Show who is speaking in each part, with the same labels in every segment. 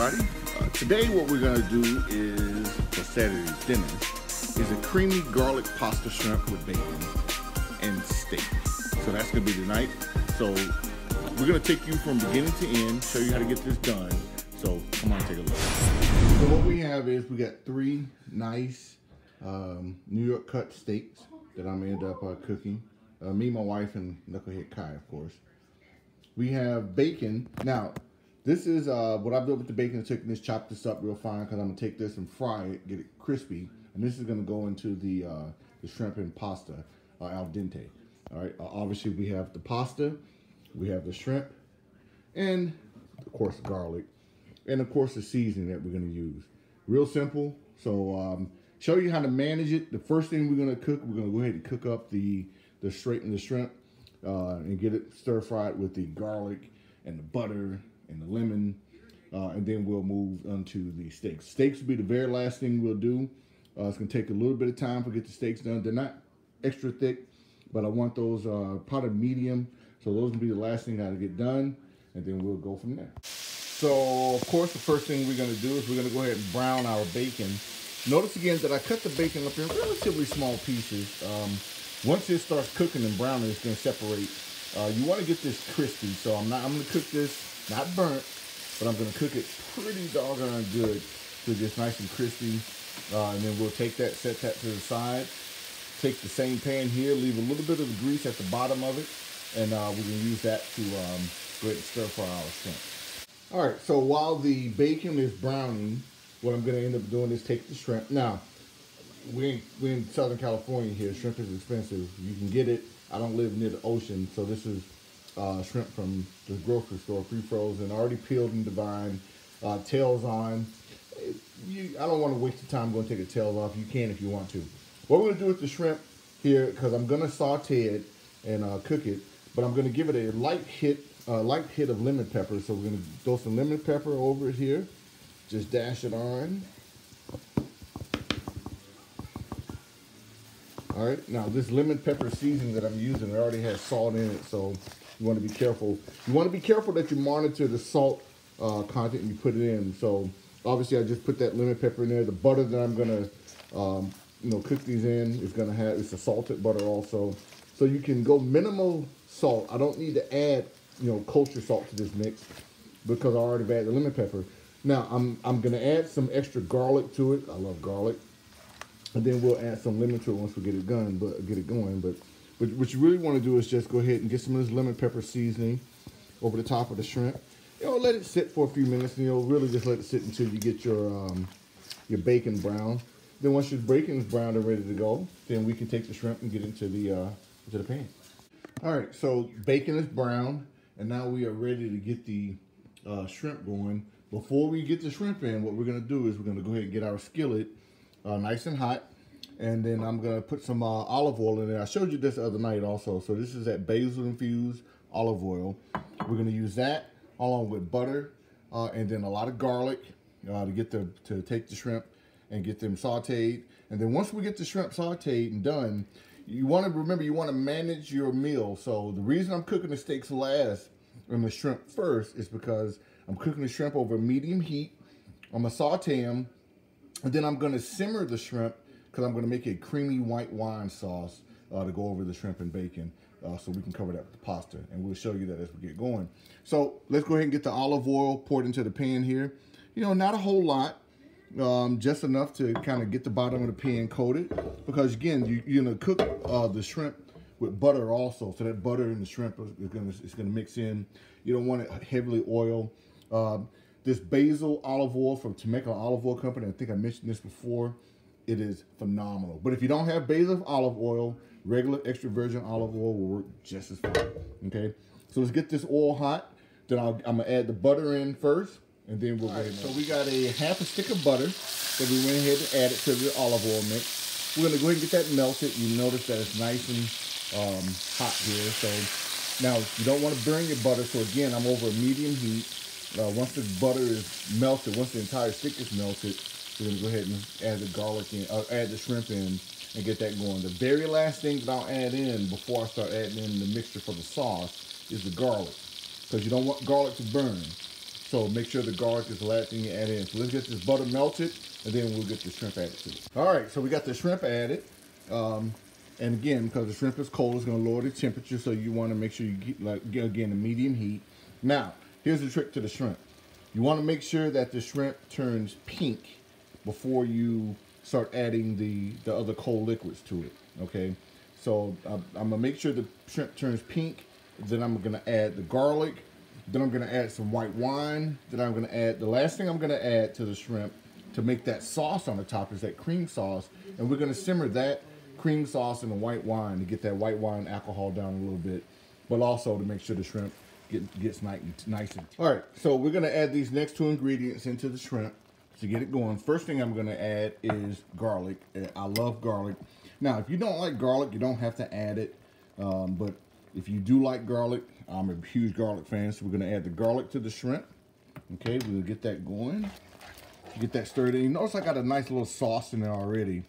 Speaker 1: everybody. Today what we're going to do is, for Saturday's dinner, is a creamy garlic pasta shrimp with bacon and steak. So that's going to be tonight. So we're going to take you from beginning to end, show you how to get this done. So come on, take a look. So what we have is we got three nice New York cut steaks that I'm going to end up cooking. Me, my wife, and Knucklehead Kai, of course. We have bacon. Now, this is what I've done with the bacon and chicken is chop this up real fine because I'm going to take this and fry it, get it crispy. And this is going to go into the shrimp and pasta al dente. All right. Obviously, we have the pasta, we have the shrimp, and, of course, garlic. And, of course, the seasoning that we're going to use. Real simple. So, show you how to manage it. The first thing we're going to cook, we're going to go ahead and cook up the shrimp and get it stir fried with the garlic and the butter and the lemon, and then we'll move on to the steaks. Steaks will be the very last thing we'll do. It's going to take a little bit of time to get the steaks done. They're not extra thick, but I want those probably medium, so those will be the last thing that'll get done, and then we'll go from there. So, of course, the first thing we're going to do is we're going to go ahead and brown our bacon. Notice again that I cut the bacon up in relatively small pieces. Once it starts cooking and browning, it's going to separate. You want to get this crispy, so I'm going to cook this not burnt, but I'm going to cook it pretty doggone good so it's nice and crispy. And then we'll take that, set that to the side. Take the same pan here, leave a little bit of the grease at the bottom of it, and we're going to use that to go ahead and stir fry our shrimp. All right, so while the bacon is browning, what I'm going to end up doing is take the shrimp. Now, we're in Southern California here. Shrimp is expensive. You can get it. I don't live near the ocean, so this is shrimp from the grocery store, pre-frozen, already peeled and deveined, tails on. I don't want to waste your time going to take the tails off. You can if you want to. What we're going to do with the shrimp here, because I'm going to saute it and cook it, but I'm going to give it a light hit of lemon pepper. So we're going to throw some lemon pepper over it here. Just dash it on. All right, now this lemon pepper seasoning that I'm using, it already has salt in it, so you want to be careful. You want to be careful that you monitor the salt content you put it in. So obviously I just put that lemon pepper in there. The butter that I'm gonna cook these in is gonna have, it's a salted butter also. So you can go minimal salt. I don't need to add kosher salt to this mix because I already added the lemon pepper. Now I'm gonna add some extra garlic to it. I love garlic. And then we'll add some lemon to it once we get it going. But what you really want to do is just go ahead and get some of this lemon pepper seasoning over the top of the shrimp. Let it sit for a few minutes, and really just let it sit until you get your bacon brown. Then once your bacon is browned and ready to go, then we can take the shrimp and get into the pan. All right, so bacon is brown, and now we are ready to get the shrimp going. Before we get the shrimp in, what we're going to do is we're going to go ahead and get our skillet nice and hot, and then I'm gonna put some olive oil in there. I showed you this the other night also. So this is that basil infused olive oil. We're gonna use that along with butter and then a lot of garlic to take the shrimp and get them sauteed. And then once we get the shrimp sauteed and done, you want to remember you want to manage your meal. So the reason I'm cooking the steaks last and the shrimp first is because I'm cooking the shrimp over medium heat. I'm gonna saute them. And then I'm going to simmer the shrimp because I'm going to make a creamy white wine sauce to go over the shrimp and bacon so we can cover that with the pasta. And we'll show you that as we get going. So let's go ahead and get the olive oil poured into the pan here. Not a whole lot, just enough to kind of get the bottom of the pan coated. Because again, you're going to cook the shrimp with butter also. So that butter and the shrimp is going to mix in. You don't want it heavily oiled. This basil olive oil from Temecula Olive Oil Company, I think I mentioned this before, it is phenomenal. But if you don't have basil olive oil, regular extra virgin olive oil will work just as fine, okay? So let's get this oil hot. Then I'm gonna add the butter in first, and then we'll go ahead. So we got a half a stick of butter that we went ahead and added to the olive oil mix. We're gonna go ahead and get that melted. You notice that it's nice and hot here. So now you don't wanna burn your butter, so again, I'm over a medium heat. Once the butter is melted, once the entire stick is melted, we're going to go ahead and add the garlic in, add the shrimp in, and get that going. The very last thing that I'll add in before I start adding in the mixture for the sauce is the garlic, because you don't want garlic to burn. So make sure the garlic is the last thing you add in. So let's get this butter melted, and then we'll get the shrimp added to it. All right, so we got the shrimp added. And again, because the shrimp is cold, it's going to lower the temperature, so you want to make sure you get, again, a medium heat. Now, here's the trick to the shrimp. You want to make sure that the shrimp turns pink before you start adding the other cold liquids to it, okay? So I'm going to make sure the shrimp turns pink, then I'm going to add the garlic, then I'm going to add some white wine, then I'm going to add, the last thing I'm going to add to the shrimp to make that sauce on the top is that cream sauce, and we're going to simmer that cream sauce and the white wine to get that white wine alcohol down a little bit, but also to make sure the shrimp gets nice and. All right, so we're gonna add these next two ingredients into the shrimp to get it going. First thing I'm gonna add is garlic. I love garlic. Now, if you don't like garlic, you don't have to add it, but if you do like garlic, I'm a huge garlic fan, so we're gonna add the garlic to the shrimp. Okay, we'll get that going. Get that stirred in. You notice I got a nice little sauce in there already.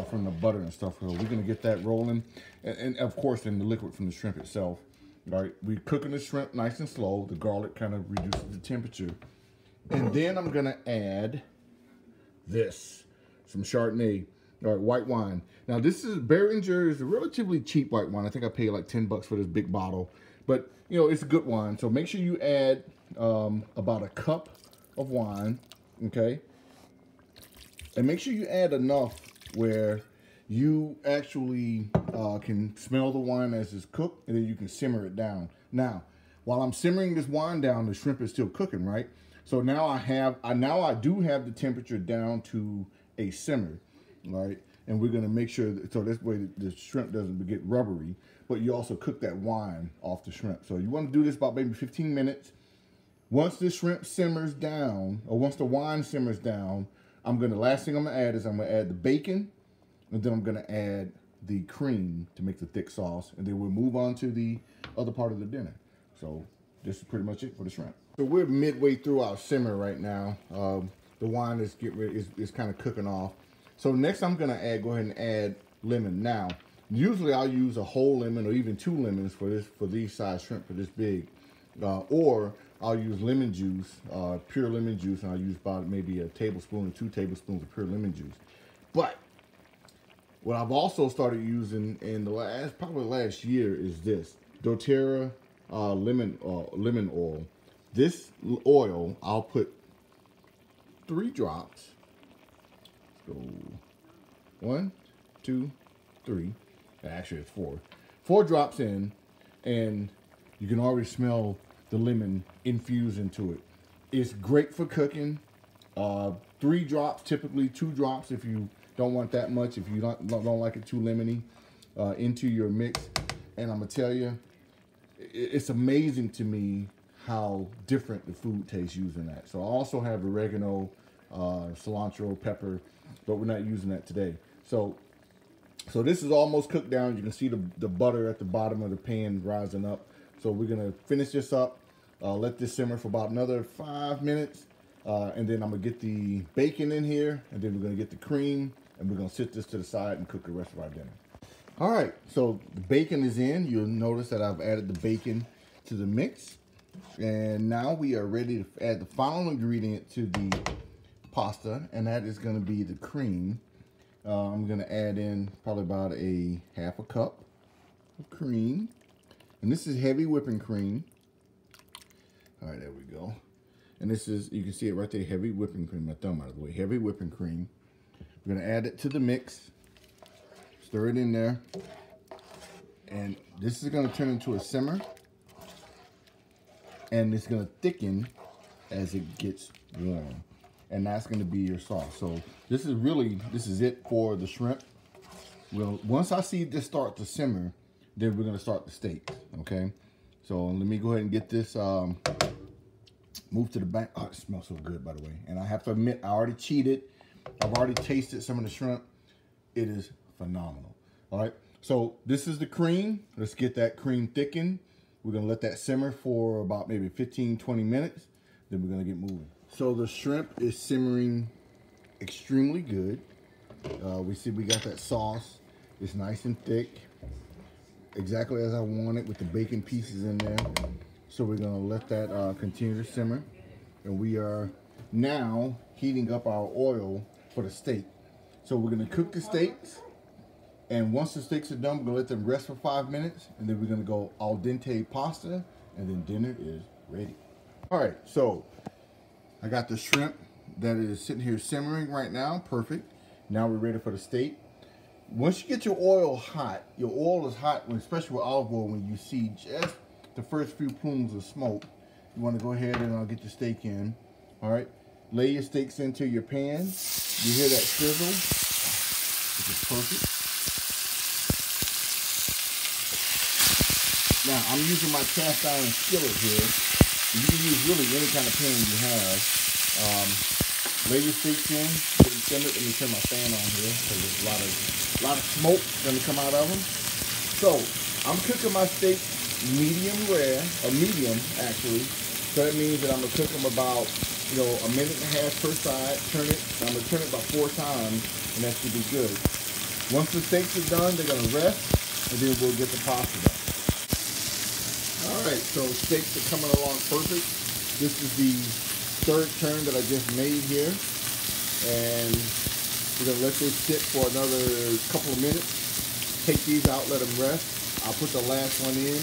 Speaker 1: From the butter and stuff. So we're gonna get that rolling, and of course in the liquid from the shrimp itself. All right, we're cooking the shrimp nice and slow. The garlic kind of reduces the temperature, and then I'm gonna add this, some Chardonnay, all right, white wine. Now this is Behringer is a relatively cheap white wine. I think I paid like 10 bucks for this big bottle, but you know it's a good wine. So make sure you add about a cup of wine, okay, and make sure you add enough where you actually can smell the wine as it's cooked, and then you can simmer it down. Now, while I'm simmering this wine down, the shrimp is still cooking, right? So now I do have the temperature down to a simmer, right? And we're gonna make sure that, so this way the shrimp doesn't get rubbery, but you also cook that wine off the shrimp. So you want to do this about maybe 15 minutes. Once the shrimp simmers down, or once the wine simmers down, last thing I'm gonna add is I'm gonna add the bacon, and then I'm gonna add the cream to make the thick sauce, and then we'll move on to the other part of the dinner. So this is pretty much it for the shrimp. So we're midway through our simmer right now. The wine is kind of cooking off. So next I'm gonna go ahead and add lemon. Now, usually I'll use a whole lemon or even 2 lemons for these size shrimp for this big, or I'll use lemon juice, pure lemon juice, and I'll use about maybe a tablespoon or 2 tablespoons of pure lemon juice. But what I've also started using in probably last year is this doTERRA lemon oil. This oil, I'll put 3 drops. So 1, 2, 3. Actually, it's 4. 4 drops in, and you can already smell the lemon infused into it. It's great for cooking. 3 drops, typically 2 drops if you don't want that much, if you don't like it too lemony, into your mix. And I'm gonna tell you, it's amazing to me how different the food tastes using that. So I also have oregano, cilantro, pepper, but we're not using that today. So this is almost cooked down. You can see the butter at the bottom of the pan rising up. So we're gonna finish this up, let this simmer for about another 5 minutes, and then I'm gonna get the bacon in here, and then we're gonna get the cream, and we're gonna sit this to the side and cook the rest of our dinner. All right, so the bacon is in. You'll notice that I've added the bacon to the mix, and now we are ready to add the final ingredient to the pasta, and that is gonna be the cream. I'm gonna add in probably about a half a cup of cream. And this is heavy whipping cream. All right, there we go. And this is, you can see it right there, heavy whipping cream. My thumb out of the way, heavy whipping cream. We're gonna add it to the mix. Stir it in there. And this is gonna turn into a simmer. And it's gonna thicken as it gets warm. And that's gonna be your sauce. So this is it for the shrimp. Well, once I see this start to simmer, then we're gonna start the steak, okay? So let me go ahead and get this moved to the back. Oh, it smells so good, by the way. And I have to admit, I already cheated. I've already tasted some of the shrimp. It is phenomenal, all right? So this is the cream. Let's get that cream thickened. We're gonna let that simmer for about maybe 15, 20 minutes. Then we're gonna get moving. So the shrimp is simmering extremely good. We see we got that sauce. It's nice and thick, exactly as I want it, with the bacon pieces in there. So we're gonna let that continue to simmer. and we are now heating up our oil for the steak. So we're gonna cook the steaks, and once the steaks are done, we're gonna let them rest for 5 minutes, and then we're gonna go al dente pasta, and then dinner is ready. All right, so I got the shrimp that is sitting here simmering right now, perfect. Now we're ready for the steak. Once you get your oil hot, your oil is hot, especially with olive oil, when you see just the first few plumes of smoke, you want to go ahead and get your steak in. All right, lay your steaks into your pan. You hear that sizzle, which is perfect. Now I'm using my cast iron skillet here. You can use really any kind of pan you have. Lay your steaks in, get them simmered. Let me turn my fan on here because there's a lot of smoke gonna come out of them. So I'm cooking my steak medium rare, or medium actually. So that means that I'm gonna cook them about, a minute and a half per side. Turn it. I'm gonna turn it about 4 times, and that should be good. Once the steaks are done, they're gonna rest, and then we'll get the pasta done. All right, so steaks are coming along perfect. This is the 3rd turn that I just made here, and we're gonna let this sit for another couple of minutes. Take these out, let them rest. I'll put the last one in,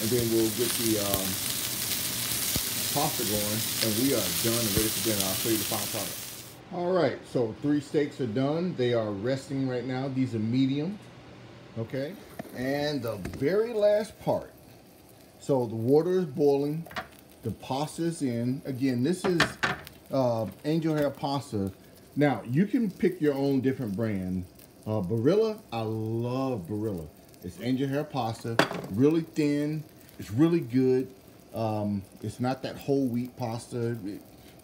Speaker 1: and then we'll get the pasta going, and we are done and ready for dinner. I'll show you the final product. All right, so 3 steaks are done. They are resting right now. These are medium, okay? And the very last part. So the water is boiling. The pasta is in. Again, this is angel hair pasta. Now, you can pick your own different brand. Barilla, I love Barilla. It's angel hair pasta, really thin. It's really good. It's not that whole wheat pasta.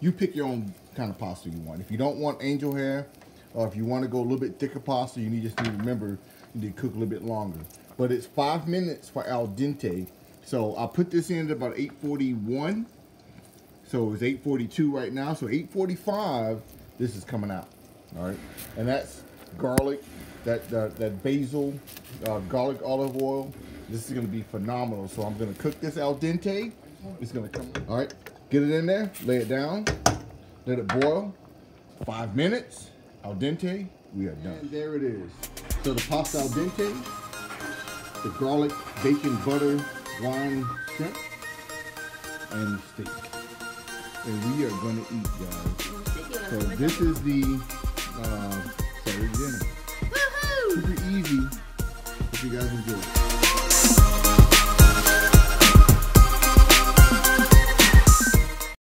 Speaker 1: You pick your own kind of pasta you want. If you don't want angel hair, or if you want to go a little bit thicker pasta, you just need to remember you need to cook a little bit longer. But it's 5 minutes for al dente. So I'll put this in at about 8:41. So it's 8:42 right now. So 8:45, this is coming out. All right, and that's garlic, that basil, garlic olive oil. This is gonna be phenomenal. So I'm gonna cook this al dente. It's gonna come. All right, get it in there, lay it down, let it boil. 5 minutes, al dente. We are done. And there it is. So the pasta al dente, the garlic, bacon, butter, wine, shrimp, and steak. And we are going to eat, guys. So this is the Saturday dinner. Woohoo! Super easy. Hope you guys enjoy.